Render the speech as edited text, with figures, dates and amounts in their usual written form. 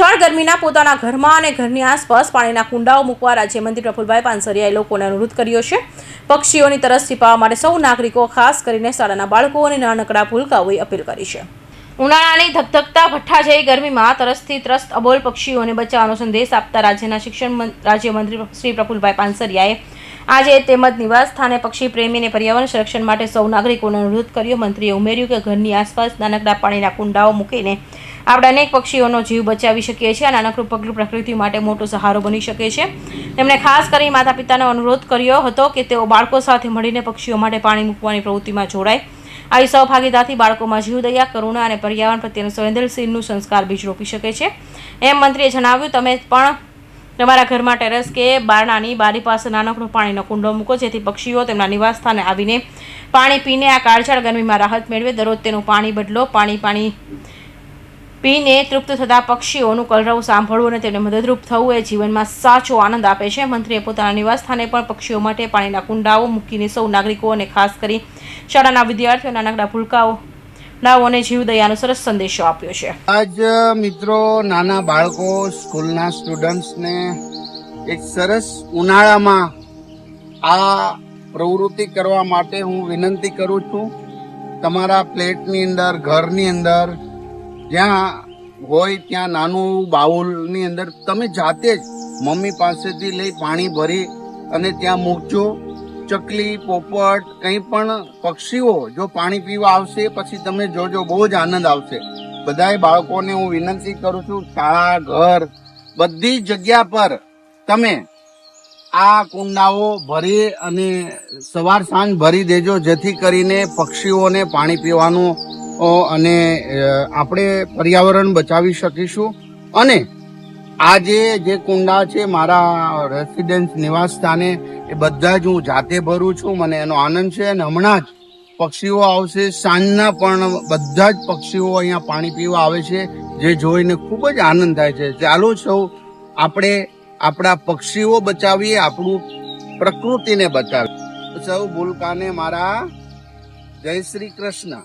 પ્રચંડ ગરમીના પોતાના ઘરમાં અને ઘરની આસપાસ પાણીના કુંડાઓ મૂકવા રાજ્યમંત્રી પ્રફુલભાઈ પાનસરિયાએ લોકોને અનુરોધ કર્યો છે. પક્ષીઓની તરસ છીપાવવા માટે સૌ નાગરિકો, ખાસ કરીને શાળાના બાળકો અને નાનકડા ભૂલકાઓએ અપીલ કરી છે. ઉનાળાની ધગધગતા ભઠ્ઠા જેવી ગરમીમાં તરસથી ત્રસ્ત અબોલ પક્ષીઓને બચાવવાનો સંદેશ આપતા રાજ્યના શિક્ષણ રાજ્યમંત્રી શ્રી પ્રફુલભાઈ પાનસરિયાએ આજે તેમજ નિવાસ સ્થાને પક્ષી પ્રેમી અને પર્યાવરણ સંરક્ષણ માટે સૌ નાગરિકોને અનુરોધ કર્યો. મંત્રીએ ઉમેર્યું કે ઘરની આસપાસ નાનકડા પાણીના કુંડાઓ મૂકીને આપણે અનેક પક્ષીઓનો જીવ બચાવી શકીએ છીએ. આ નાનકડું પગલું પ્રકૃતિ માટે મોટો સહારો બની શકે છે. તેમણે ખાસ કરી માતા પિતાનો અનુરોધ કર્યો હતો કે તેઓ બાળકો સાથે મળીને પક્ષીઓ માટે પાણી મૂકવાની પ્રવૃત્તિમાં જોડાય. આવી સહભાગીતાથી બાળકોમાં જીવદયા, કરુણા અને પર્યાવરણ પ્રત્યેનો સંવેદનશીલનું સંસ્કાર બીજ રોપી શકે છે. એમ મંત્રીએ જણાવ્યું. તમે પણ તમારા ઘરમાં ટેરેસ કે બારણાની બારી પાસે નાનકડો પાણીનો કુંડો મૂકો, જેથી પક્ષીઓ તેમના નિવાસ સ્થાને આવીને પાણી પીને આ કાળઝાળ ગરમીમાં રાહત મેળવે. દરરોજ તેનું પાણી બદલો. પાણી પીને તૃપ્ત થતા પક્ષીઓનું કલરવ સાંભળવું અને તેમને મદદરૂપ થવું એ જીવનમાં સાચો આનંદ આપે છે. મંત્રીએ પોતાના નિવાસ સ્થાને પણ પક્ષીઓ માટે પાણીના કુંડાઓ મૂકીને સૌ નાગરિકો અને ખાસ કરી શાળાના વિદ્યાર્થીઓ, નાનકડા ભૂલકાઓને જીવદયાનો સરસ સંદેશો આપ્યો છે. આજ મિત્રો, નાના બાળકો, સ્કૂલના સ્ટુડન્ટ્સને એક સરસ ઉનાળામાં આ પ્રવૃત્તિ કરવા માટે હું વિનંતી કરું છું. તમારા પ્લેટની અંદર, ઘરની અંદર જ્યાં હોય ત્યાં નાનું બાઉલની અંદર તમે જાતે જ મમ્મી પાસેથી લઈ પાણી ભરી અને ત્યાં મૂકજો. ચકલી, પોપટ, કંઈ પણ પક્ષીઓ જો પાણી પીવા આવશે પછી તમે જોજો, બહુ જ આનંદ આવશે. બધાય બાળકોને હું વિનંતી કરું છું, શાળા, ઘર, બધી જગ્યા પર તમે આ કુંડાઓ ભરી અને સવાર સાંજ ભરી દેજો, જેથી કરીને પક્ષીઓને પાણી પીવાનું અને આપણે પર્યાવરણ બચાવી શકીશું. અને આ જે કુંડા છે મારા રેસિડેન્સ નિવાસ સ્થાને, એ બધા જ હું જાતે ભરું છું. મને એનો આનંદ છે. અને હમણાં જ પક્ષીઓ આવશે સાંજના, પણ બધા જ પક્ષીઓ અહીંયા પાણી પીવા આવે છે, જે જોઈને ખૂબ જ આનંદ થાય છે. ચાલો સૌ આપણે આપણા પક્ષીઓ બચાવીએ, આપણું પ્રકૃતિને બચાવીએ. સૌ ભૂલકાને મારા જય શ્રી કૃષ્ણ.